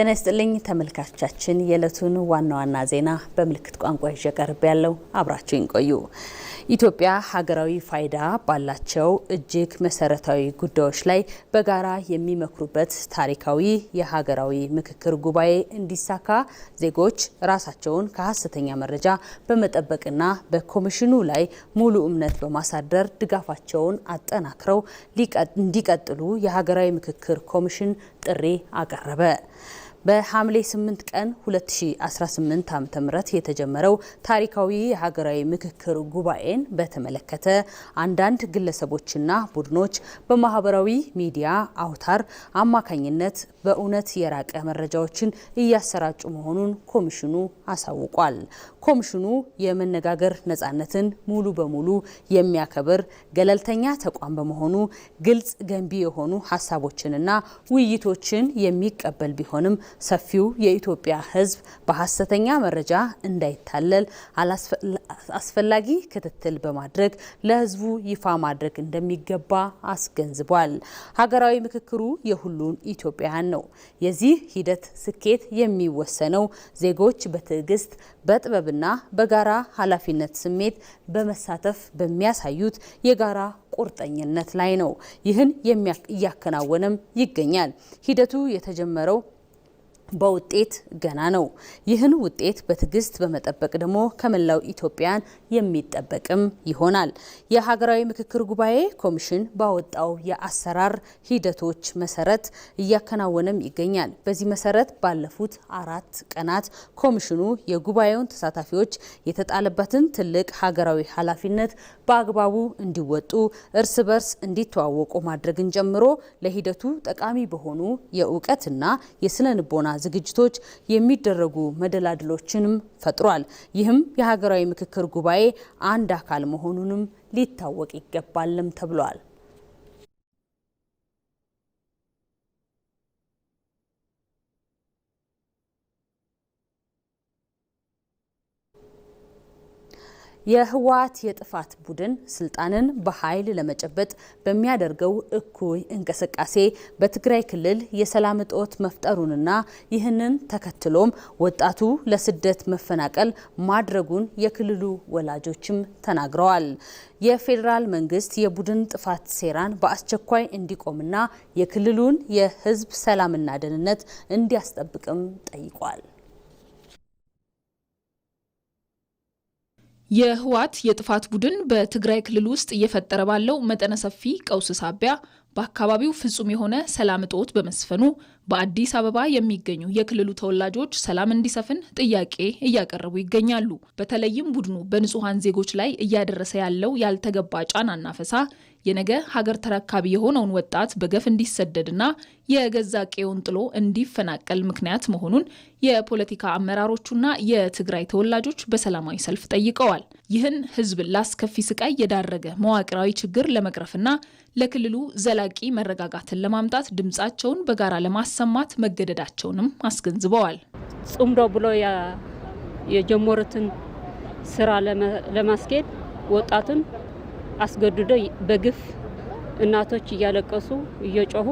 ጤና ይስጥልኝ ተመልካቾቻችን የዕለቱን ዋና ዋና ዜና በምልክት ቋንቋ ይዤ ቀርብ ያለው አብራችሁን ቆዩ። ኢትዮጵያ ሀገራዊ ፋይዳ ባላቸው እጅግ መሰረታዊ ጉዳዮች ላይ በጋራ የሚመክሩበት ታሪካዊ የሀገራዊ ምክክር ጉባኤ እንዲሳካ ዜጎች ራሳቸውን ከሐሰተኛ መረጃ በመጠበቅና በኮሚሽኑ ላይ ሙሉ እምነት በማሳደር ድጋፋቸውን አጠናክረው እንዲቀጥሉ የሀገራዊ ምክክር ኮሚሽን ጥሪ አቀረበ። በሐምሌ 8 ቀን 2018 ዓ.ም የተጀመረው ታሪካዊ የሀገራዊ ምክክር ጉባኤን በተመለከተ አንዳንድ ግለሰቦችና ቡድኖች በማህበራዊ ሚዲያ አውታር አማካኝነት በእውነት የራቀ መረጃዎችን እያሰራጩ መሆኑን ኮሚሽኑ አሳውቋል። ኮሚሽኑ የመነጋገር ነጻነትን ሙሉ በሙሉ የሚያከብር ገለልተኛ ተቋም በመሆኑ ግልጽ፣ ገንቢ የሆኑ ሀሳቦችንና ውይይቶችን የሚቀበል ቢሆንም ሰፊው የኢትዮጵያ ሕዝብ በሐሰተኛ መረጃ እንዳይታለል አስፈላጊ ክትትል በማድረግ ለሕዝቡ ይፋ ማድረግ እንደሚገባ አስገንዝቧል። ሀገራዊ ምክክሩ የሁሉም ኢትዮጵያውያን ነው። የዚህ ሂደት ስኬት የሚወሰነው ዜጎች በትዕግስት በጥበብና በጋራ ኃላፊነት ስሜት በመሳተፍ በሚያሳዩት የጋራ ቁርጠኝነት ላይ ነው። ይህን እያከናወነም ይገኛል። ሂደቱ የተጀመረው በውጤት ገና ነው። ይህን ውጤት በትዕግስት በመጠበቅ ደግሞ ከመላው ኢትዮጵያን የሚጠበቅም ይሆናል። የሀገራዊ ምክክር ጉባኤ ኮሚሽን ባወጣው የአሰራር ሂደቶች መሰረት እያከናወነም ይገኛል። በዚህ መሰረት ባለፉት 4 ቀናት ኮሚሽኑ የጉባኤውን ተሳታፊዎች የተጣለበትን ትልቅ ሀገራዊ ኃላፊነት በአግባቡ እንዲወጡ፣ እርስ በርስ እንዲተዋወቁ ማድረግን ጨምሮ ለሂደቱ ጠቃሚ በሆኑ የእውቀትና የስነ ልቦና ዝግጅቶች የሚደረጉ መደላድሎችንም ፈጥሯል። ይህም የሀገራዊ ምክክር ጉባኤ አንድ አካል መሆኑንም ሊታወቅ ይገባልም ተብሏል። የህወሓት የጥፋት ቡድን ስልጣንን በኃይል ለመጨበጥ በሚያደርገው እኩይ እንቅስቃሴ በትግራይ ክልል የሰላም እጦት መፍጠሩንና ይህንን ተከትሎም ወጣቱ ለስደት መፈናቀል ማድረጉን የክልሉ ወላጆችም ተናግረዋል። የፌዴራል መንግስት የቡድን ጥፋት ሴራን በአስቸኳይ እንዲቆምና የክልሉን የህዝብ ሰላምና ደህንነት እንዲያስጠብቅም ጠይቋል። የህወሓት የጥፋት ቡድን በትግራይ ክልል ውስጥ እየፈጠረ ባለው መጠነ ሰፊ ቀውስ ሳቢያ በአካባቢው ፍጹም የሆነ ሰላም እጦት በመስፈኑ በአዲስ አበባ የሚገኙ የክልሉ ተወላጆች ሰላም እንዲሰፍን ጥያቄ እያቀረቡ ይገኛሉ። በተለይም ቡድኑ በንጹሃን ዜጎች ላይ እያደረሰ ያለው ያልተገባ ጫናና ፈሳ የነገ ሀገር ተረካቢ የሆነውን ወጣት በገፍ እንዲሰደድና የገዛ ቀዬውን ጥሎ እንዲፈናቀል ምክንያት መሆኑን የፖለቲካ አመራሮቹና የትግራይ ተወላጆች በሰላማዊ ሰልፍ ጠይቀዋል። ይህን ህዝብ ላስከፊ ስቃይ የዳረገ መዋቅራዊ ችግር ለመቅረፍና ለክልሉ ዘላቂ መረጋጋትን ለማምጣት ድምጻቸውን በጋራ ለማሰማት መገደዳቸውንም አስገንዝበዋል። ጽምዶ ብሎ የጀመሩትን ስራ ለማስኬድ ወጣቱን አስገድዶ በግፍ እናቶች እያለቀሱ እየጮሁ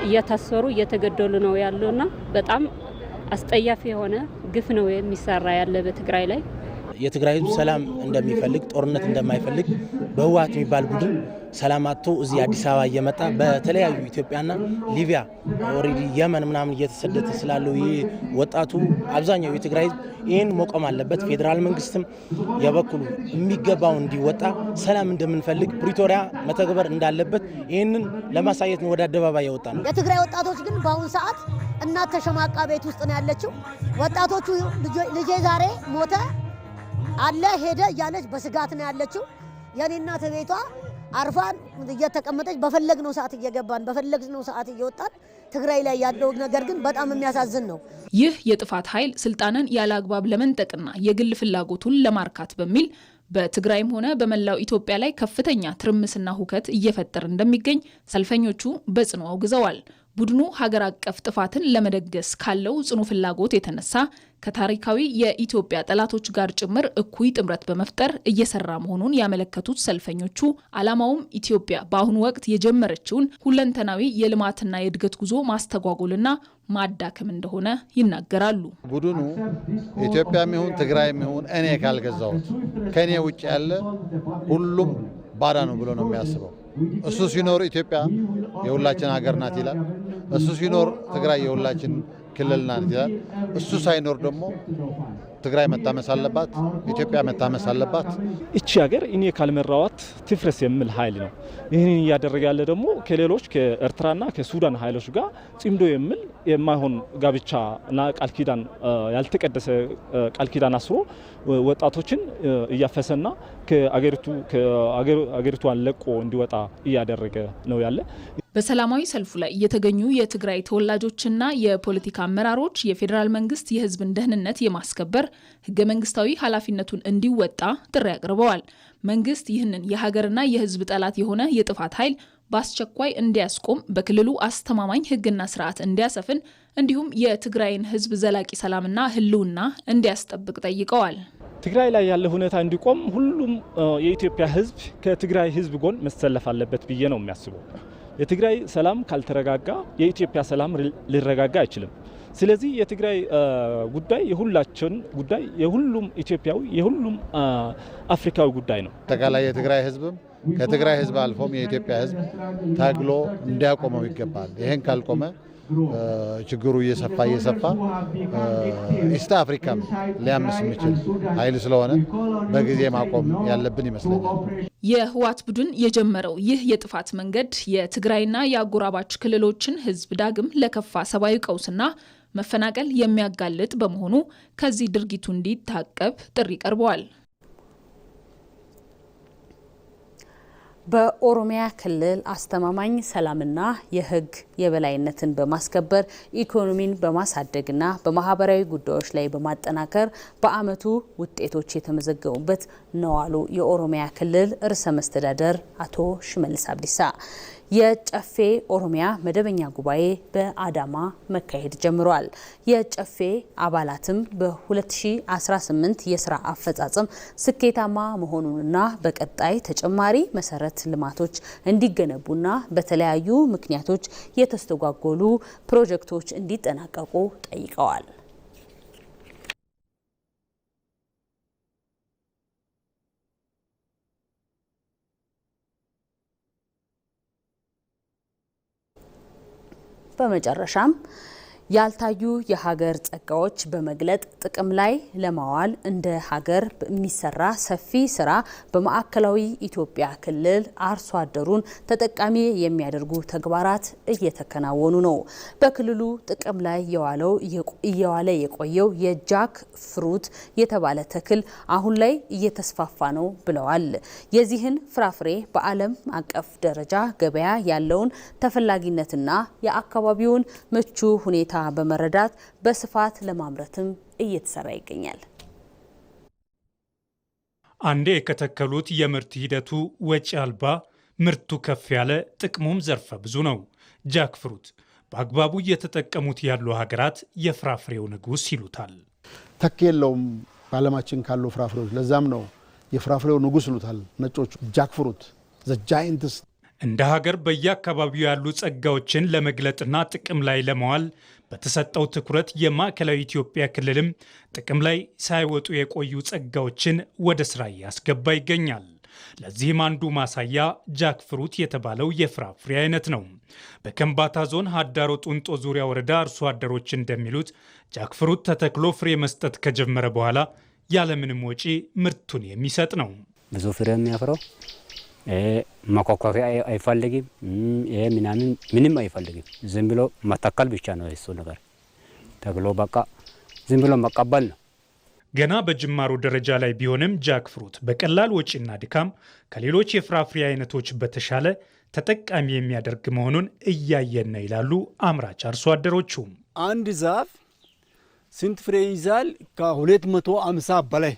እየታሰሩ እየተገደሉ ነው ያለውና በጣም አስጠያፊ የሆነ ግፍ ነው የሚሰራ ያለ በትግራይ ላይ። የትግራይ ህዝብ ሰላም እንደሚፈልግ ጦርነት እንደማይፈልግ በህወሓት የሚባል ቡድን ሰላም አጥቶ እዚህ አዲስ አበባ እየመጣ በተለያዩ ኢትዮጵያና ሊቢያ ኦሬዲ የመን ምናምን እየተሰደደ ስላለው ይህ ወጣቱ አብዛኛው የትግራይ ህዝብ ይህን መቆም አለበት። ፌዴራል መንግስትም የበኩሉ የሚገባው እንዲወጣ ሰላም እንደምንፈልግ ፕሪቶሪያ መተግበር እንዳለበት ይህንን ለማሳየት ነው ወደ አደባባይ ያወጣ ነው። የትግራይ ወጣቶች ግን በአሁኑ ሰዓት እናት ተሸማቃ ቤት ውስጥ ነው ያለችው። ወጣቶቹ ልጄ ዛሬ ሞተ አለ ሄደ እያለች በስጋት ነው ያለችው። የኔ እናት ቤቷ አርፋን እየተቀመጠች በፈለግነው ሰዓት እየገባን በፈለግነው ሰዓት እየወጣን ትግራይ ላይ ያለው ነገር ግን በጣም የሚያሳዝን ነው። ይህ የጥፋት ኃይል ስልጣንን ያለ አግባብ ለመንጠቅና የግል ፍላጎቱን ለማርካት በሚል በትግራይም ሆነ በመላው ኢትዮጵያ ላይ ከፍተኛ ትርምስና ሁከት እየፈጠረ እንደሚገኝ ሰልፈኞቹ በጽኑ አውግዘዋል። ቡድኑ ሀገር አቀፍ ጥፋትን ለመደገስ ካለው ጽኑ ፍላጎት የተነሳ ከታሪካዊ የኢትዮጵያ ጠላቶች ጋር ጭምር እኩይ ጥምረት በመፍጠር እየሰራ መሆኑን ያመለከቱት ሰልፈኞቹ ዓላማውም ኢትዮጵያ በአሁኑ ወቅት የጀመረችውን ሁለንተናዊ የልማትና የእድገት ጉዞ ማስተጓጎልና ማዳከም እንደሆነ ይናገራሉ። ቡድኑ ኢትዮጵያም ይሁን ትግራይም ይሁን እኔ ካልገዛሁት ከኔ ውጭ ያለ ሁሉም ባዳ ነው ብሎ ነው የሚያስበው። እሱ ሲኖር ኢትዮጵያ የሁላችን ሀገር ናት ይላል። እሱ ሲኖር ትግራይ የሁላችን ክልል ናት ይላል። እሱ ሳይኖር ደግሞ ትግራይ መታመስ አለባት፣ ኢትዮጵያ መታመስ አለባት። እቺ ሀገር እኔ ካልመራዋት ትፍረስ የሚል ኃይል ነው። ይህንን እያደረገ ያለ ደግሞ ከሌሎች ከኤርትራና ከሱዳን ኃይሎች ጋር ጽምዶ የሚል የማይሆን ጋብቻና ቃል ኪዳን ያልተቀደሰ ቃል ኪዳን አስሮ ወጣቶችን እያፈሰና ከአገሪቷን ለቆ እንዲወጣ እያደረገ ነው ያለ። በሰላማዊ ሰልፉ ላይ የተገኙ የትግራይ ተወላጆችና የፖለቲካ አመራሮች የፌዴራል መንግስት የህዝብን ደህንነት የማስከበር ህገ መንግስታዊ ኃላፊነቱን እንዲወጣ ጥሪ አቅርበዋል። መንግስት ይህንን የሀገርና የህዝብ ጠላት የሆነ የጥፋት ኃይል በአስቸኳይ እንዲያስቆም፣ በክልሉ አስተማማኝ ህግና ስርዓት እንዲያሰፍን እንዲሁም የትግራይን ህዝብ ዘላቂ ሰላምና ህልውና እንዲያስጠብቅ ጠይቀዋል። ትግራይ ላይ ያለ ሁኔታ እንዲቆም ሁሉም የኢትዮጵያ ህዝብ ከትግራይ ህዝብ ጎን መሰለፍ አለበት ብዬ ነው የሚያስበው። የትግራይ ሰላም ካልተረጋጋ የኢትዮጵያ ሰላም ሊረጋጋ አይችልም። ስለዚህ የትግራይ ጉዳይ የሁላችን ጉዳይ፣ የሁሉም ኢትዮጵያዊ፣ የሁሉም አፍሪካዊ ጉዳይ ነው። አጠቃላይ የትግራይ ህዝብም ከትግራይ ህዝብ አልፎም የኢትዮጵያ ህዝብ ታግሎ እንዲያቆመው ይገባል። ይሄን ካልቆመ ችግሩ እየሰፋ ኢስት አፍሪካም ሊያምስ የሚችል ኃይል ስለሆነ በጊዜ ማቆም ያለብን ይመስለኛል። የህወሓት ቡድን የጀመረው ይህ የጥፋት መንገድ የትግራይና የአጎራባች ክልሎችን ህዝብ ዳግም ለከፋ ሰብአዊ ቀውስና መፈናቀል የሚያጋልጥ በመሆኑ ከዚህ ድርጊቱ እንዲታቀብ ጥሪ ቀርበዋል። በኦሮሚያ ክልል አስተማማኝ ሰላምና የህግ የበላይነትን በማስከበር ኢኮኖሚን በማሳደግና በማህበራዊ ጉዳዮች ላይ በማጠናከር በአመቱ ውጤቶች የተመዘገቡበት ነው አሉ የኦሮሚያ ክልል ርዕሰ መስተዳደር አቶ ሽመልስ አብዲሳ። የጨፌ ኦሮሚያ መደበኛ ጉባኤ በአዳማ መካሄድ ጀምሯል። የጨፌ አባላትም በ2018 የስራ አፈጻጸም ስኬታማ መሆኑንና በቀጣይ ተጨማሪ መሰረት ልማቶች እንዲገነቡና በተለያዩ ምክንያቶች የተስተጓጎሉ ፕሮጀክቶች እንዲጠናቀቁ ጠይቀዋል። በመጨረሻም ያልታዩ የሀገር ጸጋዎች በመግለጥ ጥቅም ላይ ለማዋል እንደ ሀገር የሚሰራ ሰፊ ስራ በማዕከላዊ ኢትዮጵያ ክልል አርሶ አደሩን ተጠቃሚ የሚያደርጉ ተግባራት እየተከናወኑ ነው። በክልሉ ጥቅም ላይ እየዋለ የቆየው የጃክ ፍሩት የተባለ ተክል አሁን ላይ እየተስፋፋ ነው ብለዋል። የዚህን ፍራፍሬ በዓለም አቀፍ ደረጃ ገበያ ያለውን ተፈላጊነትና የአካባቢውን ምቹ ሁኔታ በመረዳት በስፋት ለማምረትም እየተሰራ ይገኛል። አንዴ የከተከሉት የምርት ሂደቱ ወጪ አልባ፣ ምርቱ ከፍ ያለ፣ ጥቅሙም ዘርፈ ብዙ ነው። ጃክ ፍሩት በአግባቡ እየተጠቀሙት ያሉ ሀገራት የፍራፍሬው ንጉስ ይሉታል። ተኪ የለውም በዓለማችን ካሉ ፍራፍሬዎች። ለዛም ነው የፍራፍሬው ንጉስ ይሉታል ነጮቹ። ጃክ ፍሩት ዘ ጃይንትስ። እንደ ሀገር በየአካባቢው ያሉ ጸጋዎችን ለመግለጥና ጥቅም ላይ ለማዋል በተሰጠው ትኩረት የማዕከላዊ ኢትዮጵያ ክልልም ጥቅም ላይ ሳይወጡ የቆዩ ጸጋዎችን ወደ ስራ እያስገባ ይገኛል። ለዚህም አንዱ ማሳያ ጃክ ፍሩት የተባለው የፍራፍሬ አይነት ነው። በከምባታ ዞን ሀዳሮ ጡንጦ ዙሪያ ወረዳ አርሶ አደሮች እንደሚሉት ጃክ ፍሩት ተተክሎ ፍሬ መስጠት ከጀመረ በኋላ ያለምንም ወጪ ምርቱን የሚሰጥ ነው። ብዙ ፍሬ የሚያፈራው ማኳኳፊያ አይፈልግም፣ ምንም አይፈልግም። ዝም ብሎ መተከል ብቻ ነው እሱ ነገር ተብሎ በቃ ዝም ብሎ መቀበል ነው። ገና በጅማሮ ደረጃ ላይ ቢሆንም ጃክ ፍሩት በቀላል ወጪና ድካም ከሌሎች የፍራፍሬ አይነቶች በተሻለ ተጠቃሚ የሚያደርግ መሆኑን እያየን ነው ይላሉ አምራች አርሶ አደሮቹ። አንድ ዛፍ ስንት ፍሬ ይዛል? ከ250 በላይ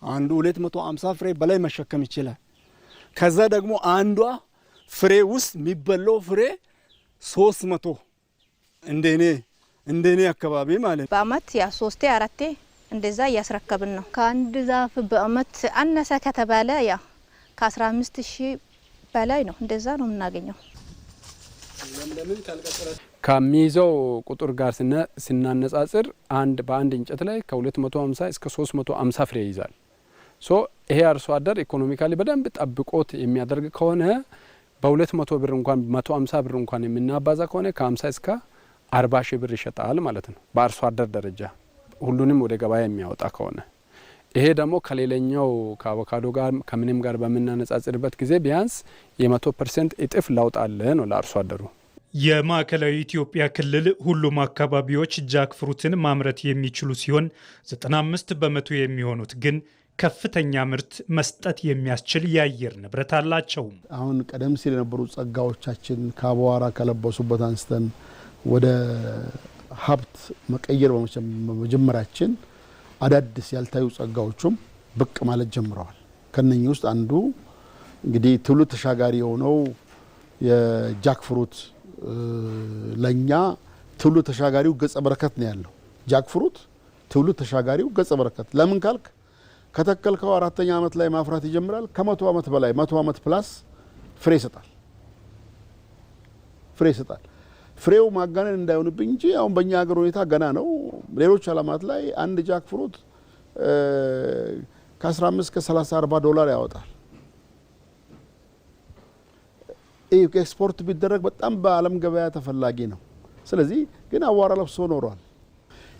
አንዱ 250 ፍሬ በላይ መሸከም ይችላል። ከዛ ደግሞ አንዷ ፍሬ ውስጥ የሚበላው ፍሬ 300 እንደኔ አካባቢ ማለት በአመት ያ 3 4 እንደዛ እያስረከብን ነው። ከአንድ ዛፍ በአመት አነሰ ከተባለ ያ ከ15000 በላይ ነው። እንደዛ ነው የምናገኘው። ከሚይዘው ቁጥር ጋር ስናነጻጽር በአንድ እንጨት ላይ ከ250 እስከ 350 ፍሬ ይይዛል። ይሄ አርሶ አደር ኢኮኖሚካሊ በደንብ ጠብቆት የሚያደርግ ከሆነ በ200 ብር እንኳን 150 ብር እንኳን የምናባዛ ከሆነ ከ50 እስከ 40 ሺህ ብር ይሸጣል ማለት ነው በአርሶ አደር ደረጃ ሁሉንም ወደ ገበያ የሚያወጣ ከሆነ። ይሄ ደግሞ ከሌላኛው ከአቮካዶ ጋር ከምንም ጋር በመናነጻጽርበት ጊዜ ቢያንስ የ100% እጥፍ ለውጥ አለ ነው ለአርሶ አደሩ። የማዕከላዊ ኢትዮጵያ ክልል ሁሉም አካባቢዎች ጃክፍሩትን ማምረት የሚችሉ ሲሆን 95 በመቶ የሚሆኑት ግን ከፍተኛ ምርት መስጠት የሚያስችል የአየር ንብረት አላቸው። አሁን ቀደም ሲል የነበሩ ጸጋዎቻችን ከአቧራ ከለበሱበት አንስተን ወደ ሀብት መቀየር በመጀመራችን አዳዲስ ያልታዩ ጸጋዎቹም ብቅ ማለት ጀምረዋል። ከነኚህ ውስጥ አንዱ እንግዲህ ትውልድ ተሻጋሪ የሆነው የጃክፍሩት ለኛ ትውልድ ተሻጋሪው ገጸ በረከት ነው ያለው። ጃክፍሩት ትውልድ ተሻጋሪው ገጸ በረከት ለምን ካልክ ከተከልከው 4ኛ አመት ላይ ማፍራት ይጀምራል። ከ100 አመት በላይ 100 አመት ፕላስ ፍሬ ይሰጣል። ፍሬው ማጋነን እንዳይሆንብኝ እንጂ አሁን በእኛ ሀገር ሁኔታ ገና ነው። ሌሎች ዓለማት ላይ አንድ ጃክፍሩት ከ15 እስከ 30 40 ዶላር ያወጣል። ኤክስፖርት ቢደረግ በጣም በዓለም ገበያ ተፈላጊ ነው። ስለዚህ ግን አዋራ ለብሶ ኖሯል።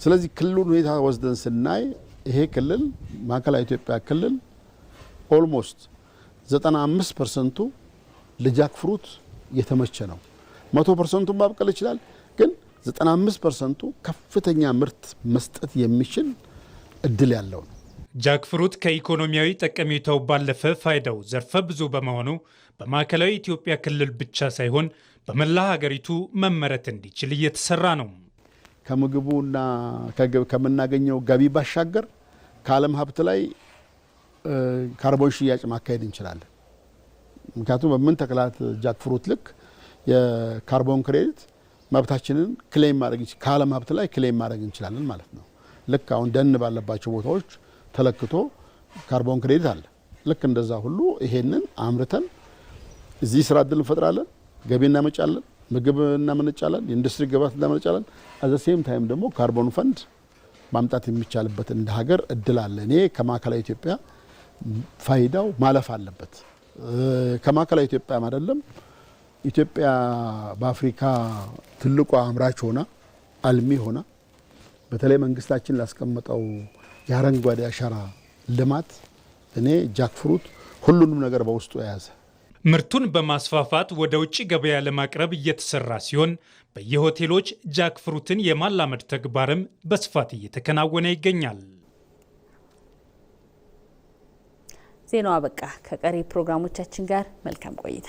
ስለዚህ ክልሉን ሁኔታ ወስደን ስናይ ይሄ ክልል ማዕከላዊ ኢትዮጵያ ክልል ኦልሞስት 95%ቱ ለጃክፍሩት የተመቸ ነው። 100%ቱን ማብቀል ይችላል፣ ግን 95%ቱ ከፍተኛ ምርት መስጠት የሚችል እድል ያለው ነው። ጃክፍሩት ከኢኮኖሚያዊ ጠቀሜታው ባለፈ ፋይዳው ዘርፈ ብዙ በመሆኑ በማዕከላዊ ኢትዮጵያ ክልል ብቻ ሳይሆን በመላ ሀገሪቱ መመረት እንዲችል እየተሰራ ነው። ከምግቡና ከምናገኘው ገቢ ባሻገር ከዓለም ሀብት ላይ ካርቦን ሽያጭ ማካሄድ እንችላለን። ምክንያቱም በምን ተክላት ጃክፍሩት ልክ የካርቦን ክሬዲት መብታችንን ክሌም ማድረግ ከዓለም ሀብት ላይ ክሌም ማድረግ እንችላለን ማለት ነው። ልክ አሁን ደን ባለባቸው ቦታዎች ተለክቶ ካርቦን ክሬዲት አለ። ልክ እንደዛ ሁሉ ይሄንን አምርተን እዚህ ስራ እድል እንፈጥራለን፣ ገቢ እናመጫለን፣ ምግብ እናመነጫለን፣ የኢንዱስትሪ ግብዓት እናመነጫለን። አዘ ሴም ታይም ደግሞ ካርቦን ፈንድ ማምጣት የሚቻልበት እንደ ሀገር እድል አለ። እኔ ከማዕከላዊ ኢትዮጵያ ፋይዳው ማለፍ አለበት። ከማዕከላዊ ኢትዮጵያ አይደለም ኢትዮጵያ በአፍሪካ ትልቋ አምራች ሆና አልሚ ሆና በተለይ መንግስታችን ላስቀመጠው የአረንጓዴ አሻራ ልማት እኔ ጃክፍሩት ሁሉንም ነገር በውስጡ የያዘ ምርቱን በማስፋፋት ወደ ውጭ ገበያ ለማቅረብ እየተሰራ ሲሆን በየሆቴሎች ጃክፍሩትን የማላመድ ተግባርም በስፋት እየተከናወነ ይገኛል። ዜናው አበቃ። ከቀሪ ፕሮግራሞቻችን ጋር መልካም ቆይታ